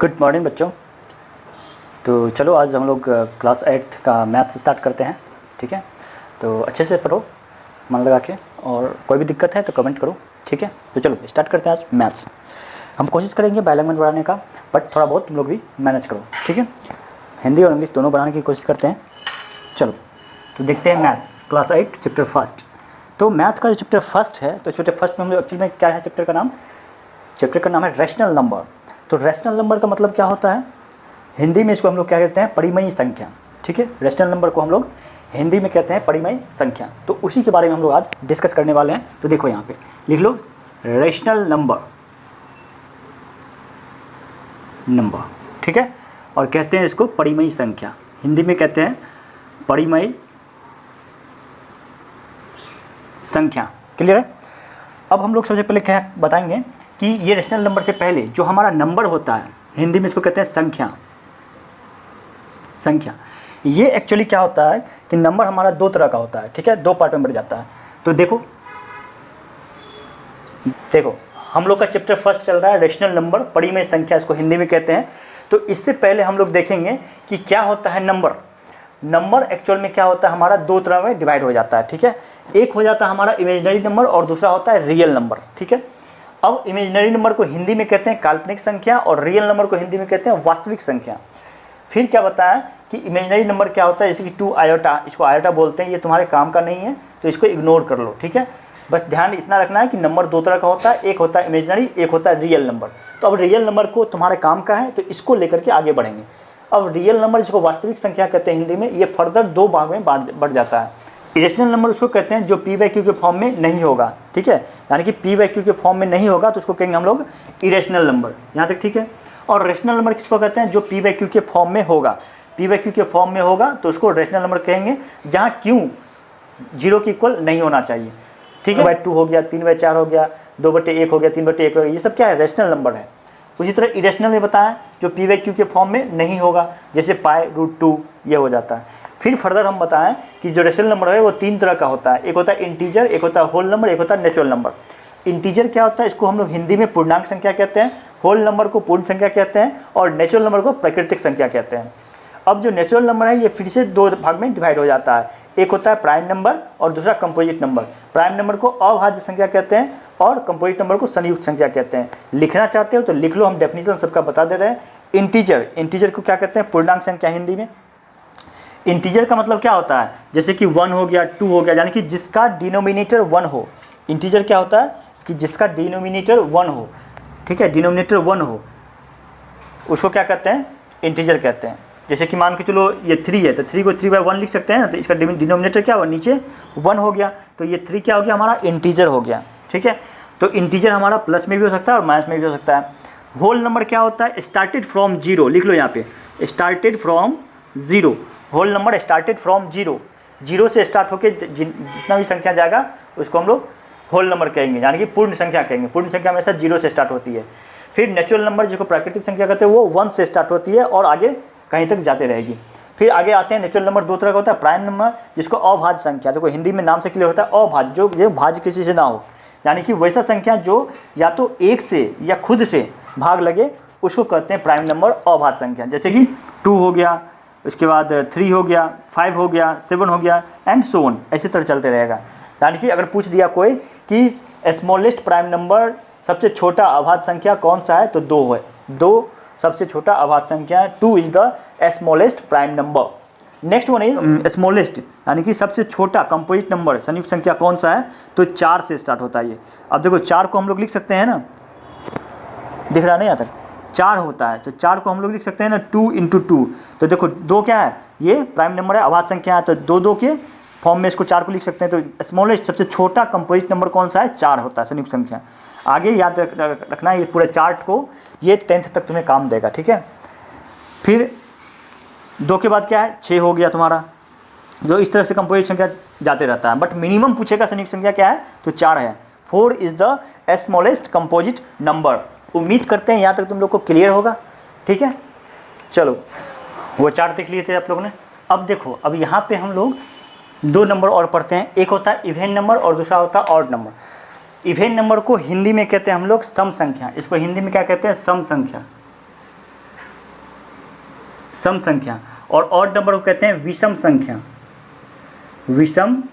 Good morning बच्चों। तो चलो आज हम लोग क्लास 8 का मैथ्स स्टार्ट करते हैं। ठीक है, तो अच्छे से पढ़ो मन लगा के, और कोई भी दिक्कत है तो कमेंट करो। ठीक है, तो चलो स्टार्ट करते हैं आज मैथ्स। हम कोशिश करेंगे बायलैंग्वेज बढ़ाने का, बट थोड़ा बहुत तुम लोग भी मैनेज करो। ठीक है, हिंदी और इंग्लिश दोनों बनाने की कोशिश करते हैं। चलो तो देखते हैं मैथ्स क्लास 8 चैप्टर फर्स्ट। तो मैथ का जो चैप्टर फर्स्ट है, तो चैप्टर फर्स्ट में हम लोग एक्चुअली में क्या है, चैप्टर का नाम है रैशनल नंबर। तो रैशनल नंबर का मतलब क्या होता है, हिंदी में इसको हम लोग क्या कहते हैं, परिमेय संख्या। ठीक है, रैशनल नंबर को हम लोग हिंदी में कहते हैं परिमेय संख्या। तो उसी के बारे में हम लोग आज डिस्कस करने वाले हैं। तो देखो यहाँ पे लिख लो रैशनल नंबर। ठीक है, और कहते हैं इसको परिमेय संख्या, हिंदी में कहते हैं परिमेय संख्या। क्लियर है। अब हम लोग सबसे पहले क्या बताएंगे कि ये रैशनल नंबर से पहले जो हमारा नंबर होता है, हिंदी में इसको कहते हैं संख्या। ये एक्चुअली क्या होता है कि नंबर हमारा दो तरह का होता है। ठीक है, दो पार्ट में बढ़ जाता है। तो देखो हम लोग का चैप्टर फर्स्ट चल रहा है रैशनल नंबर, परिमेय संख्या इसको हिंदी में कहते हैं। तो इससे पहले हम लोग देखेंगे कि क्या होता है नंबर एक्चुअल में क्या होता है, हमारा दो तरह में डिवाइड हो जाता है। ठीक है, एक हो जाता है हमारा इमेजिनरी नंबर और दूसरा होता है रियल नंबर। ठीक है, अब इमेजिनरी नंबर को हिंदी में कहते हैं काल्पनिक संख्या और रियल नंबर को हिंदी में कहते हैं वास्तविक संख्या। फिर क्या बताया कि इमेजिनरी नंबर क्या होता है, जैसे कि 2 आयोटा, इसको आयोटा बोलते हैं, ये तुम्हारे काम का नहीं है तो इसको इग्नोर कर लो। ठीक है, बस ध्यान इतना रखना है कि नंबर दो तरह का होता है, एक होता है इमेजिनरी, एक होता है रियल नंबर। तो अब रियल नंबर को तुम्हारे काम का है तो इसको लेकर के आगे बढ़ेंगे। अब रियल नंबर जिसको वास्तविक संख्या कहते हैं हिंदी में, ये फर्दर दो भाग में बढ़ जाता है। इरेशनल नंबर उसको कहते हैं जो p/q के फॉर्म में नहीं होगा। ठीक है, यानी कि p/q के फॉर्म में नहीं होगा तो उसको कहेंगे हम लोग इरेशनल नंबर। यहाँ तक ठीक है। और रेशनल नंबर किसको कहते हैं, जो p/q के फॉर्म में होगा। p/q के फॉर्म में होगा तो उसको रेशनल नंबर कहेंगे, जहाँ q 0 के इक्वल नहीं होना चाहिए। ठीक है, 2 हो गया, 3/4 हो गया, 2/1 हो गया, 3/1 हो गया, ये सब क्या है, रेशनल नंबर है। उसी तरह इरेशनल में बताया जो p/q के फॉर्म में नहीं होगा, जैसे π√2 ये हो जाता है। फिर फर्दर हम बताएं कि जो रेशनल नंबर है वो तीन तरह का होता है, एक होता है इंटीजर, एक होता है होल नंबर, एक होता है नेचुरल नंबर। इंटीजर क्या होता है, इसको हम लोग हिंदी में पूर्णांक संख्या कहते हैं, होल नंबर को पूर्ण संख्या कहते हैं, और नेचुरल नंबर को प्राकृतिक संख्या कहते हैं। अब जो नेचुरल नंबर है ये फिर से दो भाग में डिवाइड हो जाता है, एक होता है प्राइम नंबर और दूसरा कंपोजिट नंबर। प्राइम नंबर को अभाज्य संख्या कहते हैं और कंपोजिट नंबर को संयुक्त संख्या कहते हैं। लिखना चाहते हो तो लिख लो, हम डेफिनेशन सबका बता दे रहे हैं। इंटीजर को क्या कहते हैं, पूर्णांक संख्या हिंदी में। इंटीजर का मतलब क्या होता है, जैसे कि 1 हो गया, 2 हो गया, यानी कि जिसका डिनोमिनेटर 1 हो। इंटीजर क्या होता है कि जिसका डिनोमिनेटर 1 हो। ठीक है, डिनोमिनेटर 1 हो उसको क्या कहते हैं, इंटीजर कहते हैं। जैसे कि मान के चलो ये 3 है तो 3 को 3/1 लिख सकते हैं ना, तो इसका डिनोमिनेटर क्या हुआ, नीचे 1 हो गया, तो ये 3 क्या हो गया, हमारा इंटीजर हो गया। ठीक है, तो इंटीजर हमारा प्लस में भी हो सकता है और माइनस में भी हो सकता है। होल नंबर क्या होता है, स्टार्टेड फ्रॉम 0, लिख लो यहाँ पे, started from 0। Whole number started from 0 से स्टार्ट होकर जितना भी संख्या जाएगा उसको हम लोग होल नंबर कहेंगे, यानी कि पूर्ण संख्या कहेंगे। पूर्ण संख्या हमेशा 0 से स्टार्ट होती है। फिर नेचुरल नंबर जिसको प्राकृतिक संख्या कहते हैं वो 1 से स्टार्ट होती है और आगे कहीं तक जाते रहेगी। फिर आगे आते हैं नेचुरल नंबर दो तरह का होता है, प्राइम नंबर जिसको अभाज्य संख्या, देखो हिंदी में नाम से क्लियर होता है अभाज्य, जो भाज्य किसी से ना हो, यानी कि वैसा संख्या जो या तो एक से या खुद से भाग लगे उसको कहते हैं प्राइम नंबर, अभाज्य संख्या। जैसे कि 2 हो गया, उसके बाद 3 हो गया, 5 हो गया, 7 हो गया, एंड सो ऑन, ऐसी तरह चलते रहेगा। यानी कि अगर पूछ दिया कोई कि स्मॉलेस्ट प्राइम नंबर, सबसे छोटा अभाज्य संख्या कौन सा है, तो 2 है। 2 सबसे छोटा अभाज्य संख्या है, 2 is the smallest prime number. Next one is smallest, यानी कि सबसे छोटा कंपोजिट नंबर, संयुक्त संख्या कौन सा है, तो 4 से स्टार्ट होता है ये। अब देखो 4 को हम लोग लिख सकते हैं ना, दिख रहा नहीं यहाँ तक, 4 होता है तो 4 को हम लोग लिख सकते हैं ना 2 × 2। तो देखो 2 क्या है, ये प्राइम नंबर है, अभाज्य संख्या है, तो 2 के फॉर्म में इसको 4 को लिख सकते हैं। तो स्मॉलेस्ट सबसे छोटा कंपोजिट नंबर कौन सा है, 4 होता है, संयुक्त संख्या। आगे याद रखना है ये पूरे चार्ट को, ये 10th तक तुम्हें काम देगा। ठीक है, फिर 2 के बाद क्या है, 6 हो गया तुम्हारा, जो इस तरह से कंपोजिट संख्या जाते रहता है, बट मिनिमम पूछेगा संयुक्त संख्या क्या है, तो 4 है। 4 is the smallest composite number. उम्मीद करते हैं यहाँ तक तुम लोग को क्लियर होगा। ठीक है, चलो वो चार्ट देख लिए थे आप लोगों ने। अब देखो, अब यहाँ पे हम लोग 2 नंबर और पढ़ते हैं, एक होता है इवेन नंबर और दूसरा होता है ऑड नंबर। इवेन नंबर को हिंदी में कहते हैं हम लोग सम संख्या, इसको हिंदी में क्या कहते हैं, सम संख्या। सम संख्या, और ऑड नंबर को कहते हैं विषम संख्या, विषम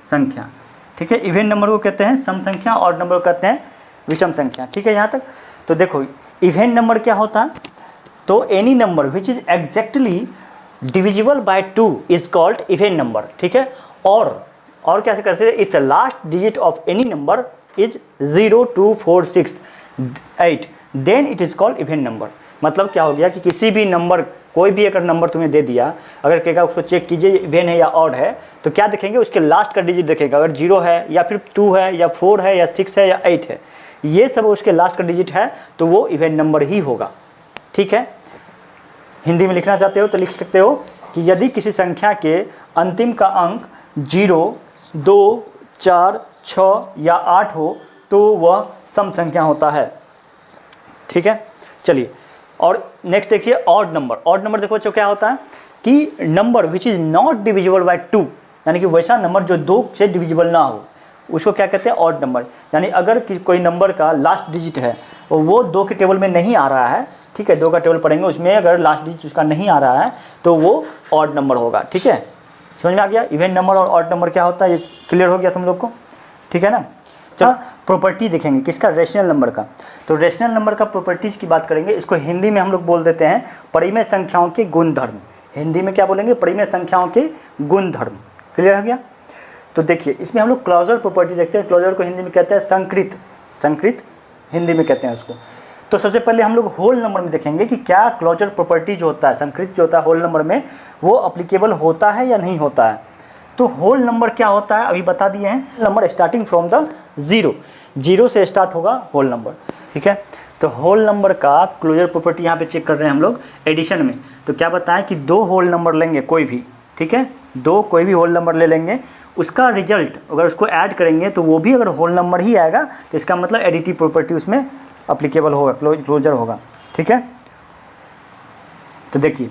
संख्या, ठीक है। इवन नंबर को कहते हैं सम संख्या, ऑड नंबर को कहते हैं विषम संख्या, ठीक है यहाँ तक। तो देखो इवन नंबर क्या होता है, तो any number which is exactly divisible by 2 is called even number, ठीक है। और कैसे कर सकते, if the last digit of any number is 0, 2, 4, 6, 8 then it is called even number. मतलब क्या हो गया कि किसी भी नंबर, कोई भी अगर नंबर तुम्हें दे दिया, अगर कहेगा उसको चेक कीजिए इवन है या ऑड है, तो क्या देखेंगे, उसके लास्ट का डिजिट देखेगा, अगर 0 है या फिर 2 है या 4 है या 6 है या 8 है, ये सब उसके लास्ट का डिजिट है, तो वो इवन नंबर ही होगा, ठीक है। हिंदी में लिखना चाहते हो तो लिख सकते हो कि यदि किसी संख्या के अंतिम का अंक 0, 2, 4, 6 या 8 हो तो वह सम संख्या होता है, ठीक है। चलिए और नेक्स्ट देखिए ऑड नंबर। ऑड नंबर देखो बच्चों क्या होता है कि number which is not divisible by 2, यानी कि वैसा नंबर जो 2 से डिविजिबल ना हो, उसको क्या कहते हैं, ऑड नंबर। यानी अगर कोई नंबर का लास्ट डिजिट है और वो 2 के टेबल में नहीं आ रहा है, ठीक है, 2 का टेबल पढ़ेंगे, उसमें अगर लास्ट डिजिट उसका नहीं आ रहा है तो वो ऑड नंबर होगा, ठीक है। समझ में आ गया इवन नंबर और ऑड नंबर क्या होता है, ये क्लियर हो गया तुम लोग को, ठीक है ना। चलो प्रॉपर्टी देखेंगे किसका, रेशनल नंबर का। तो रेशनल नंबर का प्रॉपर्टीज़ की बात करेंगे, इसको हिंदी में हम लोग बोल देते हैं परिमेय संख्याओं के गुणधर्म। हिंदी में क्या बोलेंगे, परिमेय संख्याओं के गुणधर्म, क्लियर हो गया। तो देखिए इसमें हम लोग क्लोजर प्रॉपर्टी देखते हैं, क्लोजर को हिंदी में कहते हैं संकृत, संकृत हिंदी में कहते हैं उसको। तो सबसे पहले हम लोग होल नंबर में देखेंगे कि क्या क्लोजर प्रॉपर्टी जो होता है, संकृत जो होता है होल नंबर में, वो अप्लीकेबल होता है या नहीं होता है। तो होल नंबर क्या होता है अभी बता दिए हैं, नंबर स्टार्टिंग फ्रॉम द 0 से स्टार्ट होगा होल नंबर, ठीक है। तो होल नंबर का क्लोजर प्रॉपर्टी यहाँ पे चेक कर रहे हैं हम लोग एडिशन में। तो क्या बताएं कि 2 होल नंबर लेंगे कोई भी, ठीक है, 2 कोई भी होल नंबर ले लेंगे, उसका रिजल्ट अगर उसको ऐड करेंगे तो वो भी अगर होल नंबर ही आएगा तो इसका मतलब एडिटिव प्रॉपर्टी उसमें अप्लीकेबल होगा, क्लोजर होगा, ठीक है। तो देखिए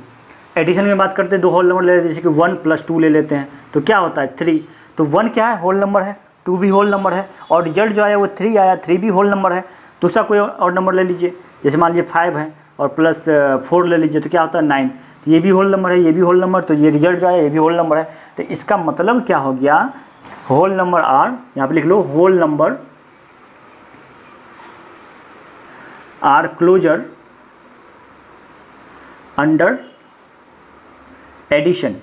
एडिशन में बात करते हैं, 2 होल नंबर ले लेते हैं, जैसे कि 1 + 2 ले लेते हैं, तो क्या होता है 3। तो 1 क्या है, होल नंबर है, 2 भी होल नंबर है, और रिजल्ट जो आया वो 3 आया, 3 भी होल नंबर है। दूसरा कोई और नंबर ले लीजिए, जैसे मान लीजिए 5 है और +4 ले लीजिए, तो क्या होता है 9, तो ये भी होल नंबर है, ये भी होल नंबर, तो ये रिजल्ट जो आया ये भी होल नंबर है। तो इसका मतलब क्या हो गया, होल नंबर आर, यहाँ पे लिख लो whole number are closure under addition.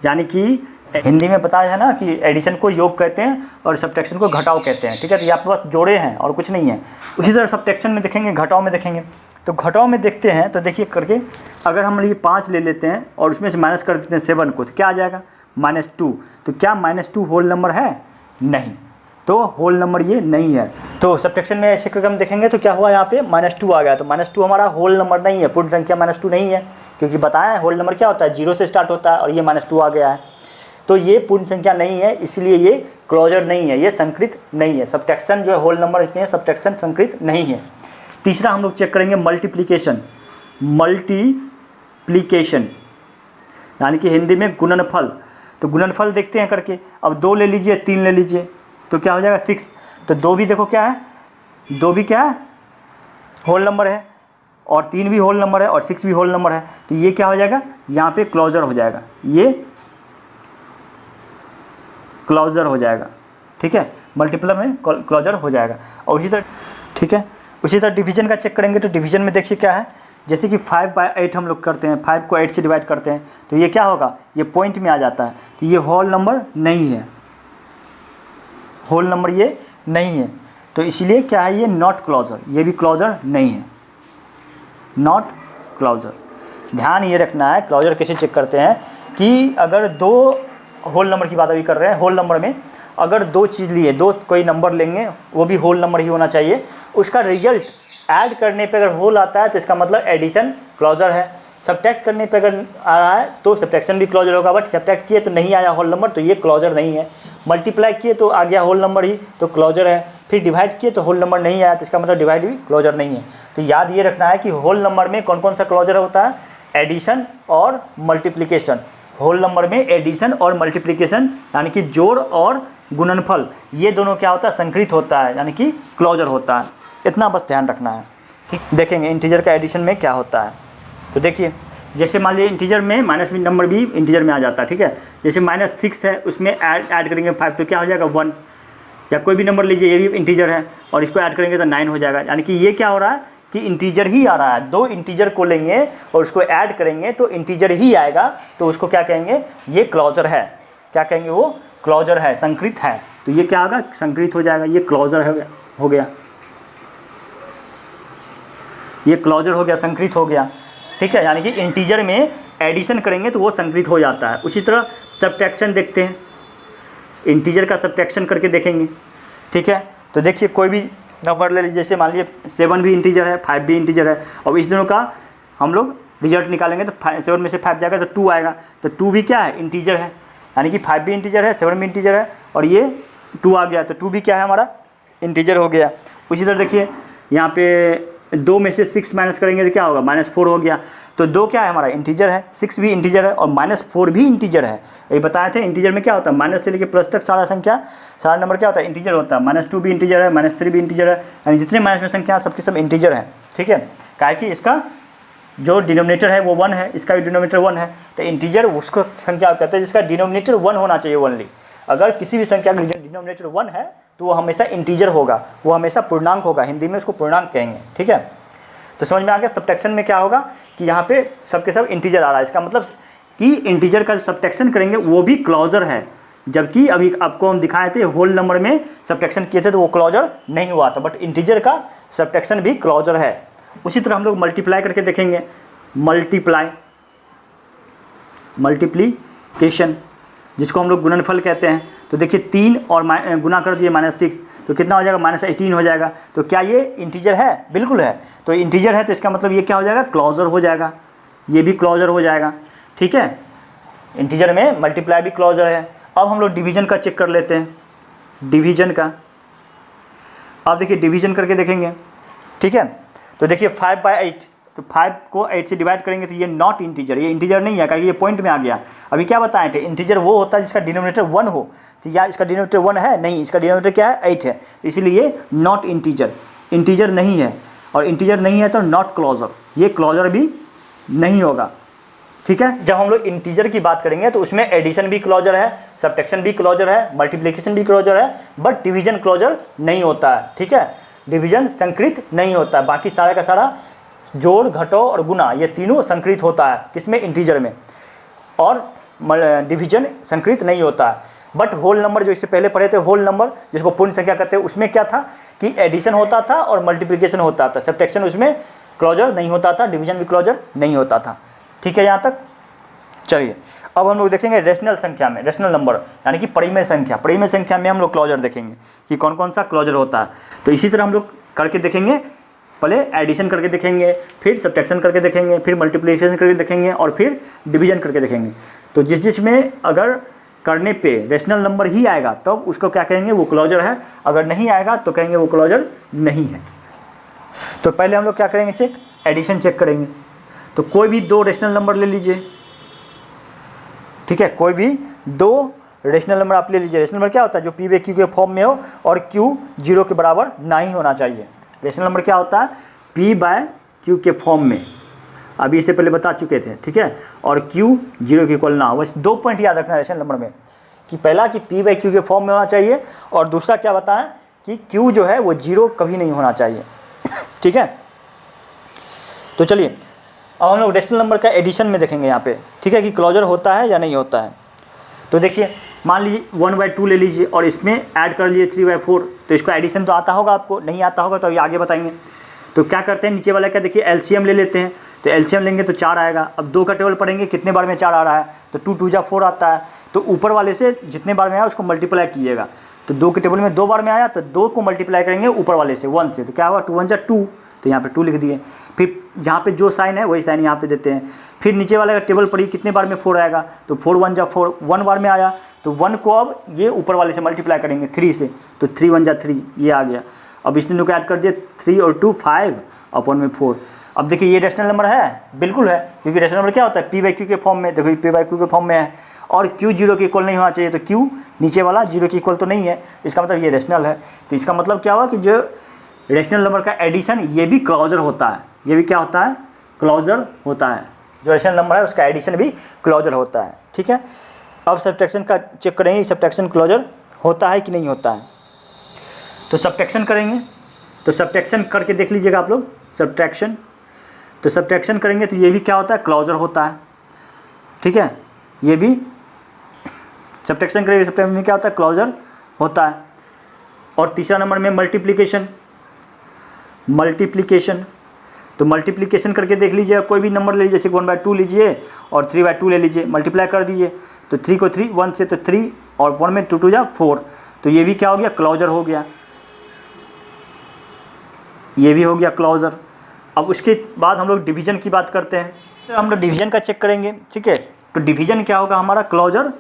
यानी कि हिंदी में पता है ना कि एडिशन को योग कहते हैं और सब्ट्रैक्शन को घटाव कहते हैं, ठीक है। तो ये आपके पास जोड़े हैं और कुछ नहीं है। उसी तरह सब्ट्रैक्शन में देखेंगे, घटाव में देखेंगे। तो घटाव में देखते हैं तो देखिए करके, अगर हम ये 5 ले लेते हैं और उसमें से माइनस कर देते हैं 7 को, तो क्या आ जाएगा -2। तो क्या -2 होल नंबर है, नहीं, तो होल नंबर ये नहीं है। तो सब्ट्रैक्शन में ऐसे करके हम देखेंगे तो क्या हुआ, यहाँ पे -2 आ गया, तो -2 हमारा होल नंबर नहीं है, पूर्ण संख्या -2 नहीं है, क्योंकि बताया है होल नंबर क्या होता है, 0 से स्टार्ट होता है, और ये -2 आ गया है, तो ये पूर्ण संख्या नहीं है, इसलिए ये क्लोजर नहीं है, ये संकृत नहीं है। सब्ट्रैक्शन जो है होल नंबर इसमें, सब्ट्रैक्शन संकृत नहीं है। तीसरा हम लोग चेक करेंगे मल्टीप्लिकेशन। मल्टीप्लिकेशन यानी कि हिंदी में गुणनफल। तो गुणनफल देखते हैं करके, अब 2 ले लीजिए, 3 ले लीजिए, तो क्या हो जाएगा 6। तो 2 भी देखो क्या है, 2 भी क्या है, होल नंबर है, और 3 भी होल नंबर है, और 6 भी होल नंबर है। तो ये क्या हो जाएगा, यहाँ पे क्लोजर हो जाएगा, ये क्लोजर हो जाएगा, ठीक है, मल्टीप्लर में क्लोजर हो जाएगा। और उसी तरह, ठीक है, उसी तरह डिवीजन का चेक करेंगे। तो डिवीजन में देखिए क्या है, जैसे कि 5/8 हम लोग करते हैं, 5 को 8 से डिवाइड करते हैं, तो ये क्या होगा, ये पॉइंट में आ जाता है, तो ये होल नंबर नहीं है, होल नंबर ये नहीं है। तो इसलिए क्या है, ये नॉट क्लोजर, ये भी क्लोजर नहीं है, नॉट क्लोजर। ध्यान ये रखना है, क्लोजर कैसे चेक करते हैं कि अगर 2 होल नंबर की बात अभी कर रहे हैं, होल नंबर में अगर 2 चीज़ लिए, 2 कोई नंबर लेंगे, वो भी होल नंबर ही होना चाहिए, उसका रिजल्ट ऐड करने पे अगर होल आता है तो इसका मतलब एडिशन क्लोजर है। सब्ट्रैक्ट करने पे अगर आ रहा है तो सब्ट्रैक्शन भी क्लोजर होगा, बट सब्ट्रैक्ट किए तो नहीं आया होल नंबर, तो ये क्लोजर नहीं है। मल्टीप्लाई किए तो आ गया होल नंबर ही, तो क्लोजर है। फिर डिवाइड किए तो होल नंबर नहीं आया, तो इसका मतलब डिवाइड भी क्लोजर नहीं है। तो याद ये रखना है कि होल नंबर में कौन कौन सा क्लोजर होता है, एडिशन और मल्टीप्लिकेशन। होल नंबर में एडिशन और मल्टीप्लिकेशन यानी कि जोड़ और गुणनफल, ये दोनों क्या होता है, संकृत होता है, यानी कि क्लोजर होता है। इतना बस ध्यान रखना है। ठीक, देखेंगे इंटीजर का एडिशन में क्या होता है। तो देखिए जैसे मान लीजिए इंटीजर में माइनस में नंबर भी इंटीजर में आ जाता है, ठीक है। जैसे -6 है, उसमें ऐड करेंगे 5 तो क्या हो जाएगा 1, या कोई भी नंबर लीजिए ये भी इंटीजर है और इसको ऐड करेंगे तो 9 हो जाएगा। यानी कि ये क्या हो रहा है कि इंटीजर ही आ रहा है, दो इंटीजर को लेंगे और उसको ऐड करेंगे तो इंटीजर ही आएगा, तो उसको क्या कहेंगे, ये क्लोजर है। क्या कहेंगे, वो क्लोजर है, संकृत है। तो ये क्या होगा, संकृत हो जाएगा, ये क्लोजर हो गया, ये क्लोजर हो गया, संकृत हो गया, ठीक है। यानी कि इंटीजर में एडिशन करेंगे तो वो संकृत हो जाता है। उसी तरह सब्ट्रैक्शन देखते हैं, इंटीजर का सब्ट्रैक्शन करके देखेंगे, ठीक है। तो देखिए कोई भी नंबर ले लीजिए, जैसे मान लीजिए 7 भी इंटीजर है, 5 भी इंटीजर है, और इस दोनों का हम लोग रिजल्ट निकालेंगे तो 7 में से 5 जाएगा तो 2 आएगा, तो 2 भी क्या है, इंटीजर है। यानी कि 5 भी इंटीजर है, 7 भी इंटीजर है, और ये 2 आ गया तो 2 भी क्या है हमारा, इंटीजर हो गया। उसी तरह देखिए यहाँ पे 2 में से 6 माइनस करेंगे तो क्या होगा, -4 हो गया। तो 2 क्या है हमारा, इंटीजर है, 6 भी इंटीजर है और -4 भी इंटीजर है। ये बताए थे इंटीजर में क्या होता है, माइनस से लेकर प्लस तक सारा नंबर क्या होता है, इंटीजर होता है। -2 भी इंटीजर है, -3 भी इंटीजर है, यानी जितने माइनस में संख्या सबके सब इंटीजर है, ठीक है। क्या कि इसका जो डिनोमिनेटर है वो 1 है, इसका भी डिनोमिनेटर 1 है, तो इंटीजर उसको संख्या कहते हैं जिसका डिनोमिनेटर 1 होना चाहिए ओनली। अगर किसी भी संख्या का डिनोमिनेटर 1 है तो वो हमेशा इंटीजर होगा, वो हमेशा पूर्णांक होगा, हिंदी में उसको पूर्णांक कहेंगे, ठीक है। तो समझ में आ गया। सब्ट्रैक्शन में क्या होगा कि यहाँ पे सबके सब इंटीजर आ रहा है, इसका मतलब कि इंटीजर का सब्ट्रैक्शन करेंगे वो भी क्लोजर है, जबकि अभी आपको हम दिखाए थे होल नंबर में सब्ट्रैक्शन किए थे तो वो क्लोजर नहीं हुआ था, बट इंटीजर का सब्ट्रैक्शन भी क्लोजर है। उसी तरह हम लोग मल्टीप्लाई करके देखेंगे, मल्टीप्लीकेशन जिसको हम लोग गुणनफल कहते हैं। तो देखिए 3 और गुना कर दिए -6 तो कितना हो जाएगा, -18 हो जाएगा। तो क्या ये इंटीजर है, बिल्कुल है। तो इंटीजर है तो इसका मतलब ये क्या हो जाएगा, क्लोजर हो जाएगा, ये भी क्लोजर हो जाएगा, ठीक है। इंटीजर में मल्टीप्लाई भी क्लोजर है। अब हम लोग डिवीजन का चेक कर लेते हैं, डिवीजन का। अब देखिए डिवीजन करके देखेंगे, ठीक है। तो देखिए 5/8, तो 5 को 8 से डिवाइड करेंगे तो ये नॉट इंटीजर, ये इंटीजर नहीं है, क्योंकि ये पॉइंट में आ गया। अभी क्या बताए थे, इंटीजर वो होता है जिसका डिनोमिनेटर 1 हो, तो या इसका डिनोमिनेटर 1 है नहीं, इसका डिनोमिनेटर क्या है, 8 है, इसीलिए ये नॉट इंटीजर, इंटीजर नहीं है। और इंटीजर नहीं है तो नॉट क्लोजर, ये क्लोजर भी नहीं होगा, ठीक है। जब हम लोग इंटीजर की बात करेंगे तो उसमें एडिशन भी क्लोजर है, सब्ट्रैक्शन भी क्लोजर है, मल्टीप्लिकेशन भी क्लोजर है, बट डिवीजन क्लोजर नहीं होता है, ठीक है। डिवीजन संकृत नहीं होता है, बाकी सारा का सारा जोड़, घटाव और गुना ये तीनों संकृत होता है, किसमें, इंटीजर में, और डिवीजन संकृत नहीं होता है। बट होल नंबर जो इससे पहले पढ़े थे, होल नंबर जिसको पूर्ण संख्या कहते हैं, उसमें क्या था कि एडिशन होता था और मल्टीप्लिकेशन होता था, सब्ट्रैक्शन उसमें क्लोजर नहीं होता था, डिवीजन भी क्लोजर नहीं होता था, ठीक है यहाँ तक। चलिए अब हम लोग देखेंगे रेशनल संख्या में, रेशनल नंबर यानी कि परिमेय संख्या, परिमेय संख्या में हम लोग क्लोजर देखेंगे कि कौन कौन सा क्लोजर होता है। तो इसी तरह हम लोग करके देखेंगे, पहले एडिशन करके देखेंगे, फिर सब्ट्रैक्शन करके देखेंगे, फिर मल्टीप्लिकेशन करके देखेंगे और फिर डिवीजन करके देखेंगे। तो जिसमें अगर करने पे रेशनल नंबर ही आएगा तब तो उसको क्या कहेंगे, वो क्लोजर है, अगर नहीं आएगा तो कहेंगे वो क्लोजर नहीं है। तो पहले हम लोग क्या करेंगे, चेक, एडिशन चेक करेंगे। तो कोई भी 2 रेशनल नंबर ले लीजिए, ठीक है, कोई भी 2 रेशनल नंबर आप ले लीजिए। रेशनल नंबर क्या होता है, जो P/Q के फॉर्म में हो और Q 0 के बराबर नहीं होना चाहिए। रेशनल नंबर क्या होता है, P/Q के फॉर्म में, अभी इससे पहले बता चुके थे, ठीक है, और Q 0 के इक्वल ना हो। बस 2 पॉइंट याद रखना रेशनल नंबर में, कि पहला कि P/Q के फॉर्म में होना चाहिए, और दूसरा क्या बताएं कि Q जो है वो 0 कभी नहीं होना चाहिए, ठीक है। तो चलिए अब हम लोग रेशनल नंबर का एडिशन में देखेंगे यहाँ पे, ठीक है, कि क्लोजर होता है या नहीं होता है। तो देखिए मान लीजिए 1/2 ले लीजिए और इसमें ऐड कर लीजिए 3/4, तो इसको एडिशन तो आता होगा आपको, नहीं आता होगा तो अभी आगे बताएंगे। तो क्या करते हैं, नीचे वाला का देखिए एलसीएम ले लेते हैं, तो एलसीएम लेंगे तो 4 आएगा। अब 2 का टेबल पढ़ेंगे, कितने बार में 4 आ रहा है, तो 2 2 जा 4 आता है। तो ऊपर वाले से जितने बार में आया उसको मल्टीप्लाई कीजिएगा। तो 2 के टेबल में 2 बार में आया तो 2 को मल्टीप्लाई करेंगे ऊपर वाले से 1 से, तो क्या हुआ, 2 1 जा 2, तो यहाँ पे 2 लिख दिए। फिर जहाँ पे जो साइन है वही साइन यहाँ पे देते हैं। फिर नीचे वाले का टेबल पढ़िए, कितने बार में 4 आएगा, तो 4 1 जा 4, 1 बार में आया, तो 1 को अब ये ऊपर वाले से मल्टीप्लाई करेंगे 3 से, तो 3 1 जा 3, ये आ गया। अब इस तीनों को ऐड कर दिए, 3 और 2 5 अपन में 4। अब देखिए ये रेशनल नंबर है, बिल्कुल है, क्योंकि रेशनल नंबर क्या होता है, P/Q के फॉर्म में, देखो P/Q के फॉर्म में है, और Q 0 के इक्वल नहीं होना चाहिए, तो Q नीचे वाला 0 के इक्वल तो नहीं है, इसका मतलब ये रेशनल है। तो इसका मतलब क्या हुआ कि जो रेशनल नंबर का एडिशन ये भी क्लोजर होता है, ये भी क्या होता है, क्लोजर होता है, जो रेशनल नंबर है उसका एडिशन भी क्लोजर होता है। ठीक है, अब सब्ट्रैक्शन का चेक करेंगे, सब्ट्रैक्शन क्लोजर होता है कि नहीं होता है। तो सब्ट्रैक्शन करेंगे, तो सब्ट्रैक्शन करके देख लीजिएगा आप लोग, सब्ट्रैक्शन, तो सब्ट्रैक्शन करेंगे तो ये भी क्या होता है, क्लोजर होता है। ठीक है, ये भी सब्ट्रैक्शन करेंगे, सब्ट्रैक्शन में क्या होता है, क्लोजर होता है। और तीसरा नंबर में मल्टीप्लिकेशन, मल्टीप्लिकेशन, तो मल्टीप्लिकेशन करके देख लीजिए, कोई भी नंबर ले लीजिए, जैसे 1/2 लीजिए और 3/2 ले लीजिए, मल्टीप्लाई कर दीजिए, तो 3 को 3 1 से तो 3 और 1 में 2 2 जा 4, तो ये भी क्या हो गया, क्लोजर हो गया, ये भी हो गया क्लोजर। अब उसके बाद हम लोग डिवीजन की बात करते हैं, तो हम लोग डिवीजन का चेक करेंगे। ठीक है, तो डिवीजन क्या होगा हमारा, क्लोजर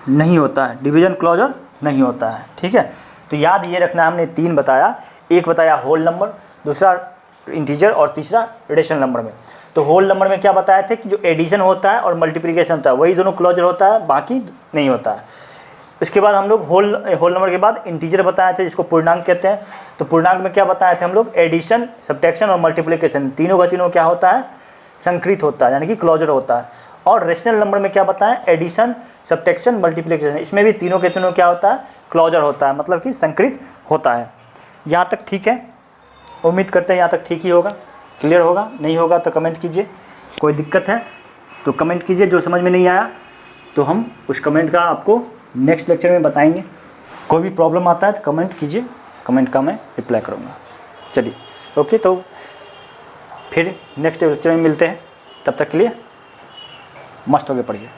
नहीं होता है, डिवीजन क्लोजर नहीं होता है। ठीक है, तो याद ये रखना, हमने 3 बताया, एक बताया होल नंबर, दूसरा इंटीजर और तीसरा रेशनल नंबर में। तो होल नंबर में क्या बताए थे कि जो एडिशन होता है और मल्टीप्लिकेशन होता है वही दोनों क्लोजर होता है, बाकी नहीं होता है। उसके बाद हम लोग होल नंबर के बाद इंटीजर बताए थे, जिसको पूर्णांक कहते हैं। तो पूर्णांक में क्या बताए थे हम लोग, एडिशन, सब्ट्रैक्शन और मल्टीप्लिकेशन, तीनों का तीनों क्या होता है, संकृत होता है, यानी कि क्लोजर होता है। और रेशनल नंबर में क्या बताएं, एडिशन, सब्ट्रैक्शन, मल्टीप्लिकेशन, इसमें भी तीनों के तीनों क्या होता है, क्लोजर होता है, मतलब कि संकृत होता है। यहाँ तक ठीक है, उम्मीद करते हैं यहाँ तक ठीक ही होगा, क्लियर होगा। नहीं होगा तो कमेंट कीजिए, कोई दिक्कत है तो कमेंट कीजिए, जो समझ में नहीं आया तो हम उस कमेंट का आपको नेक्स्ट लेक्चर में बताएंगे। कोई भी प्रॉब्लम आता है तो कमेंट कीजिए, कमेंट का मैं रिप्लाई करूँगा। चलिए ओके, तो फिर नेक्स्ट लेक्चर में मिलते हैं, तब तक के लिए मस्त होकर पढ़िए।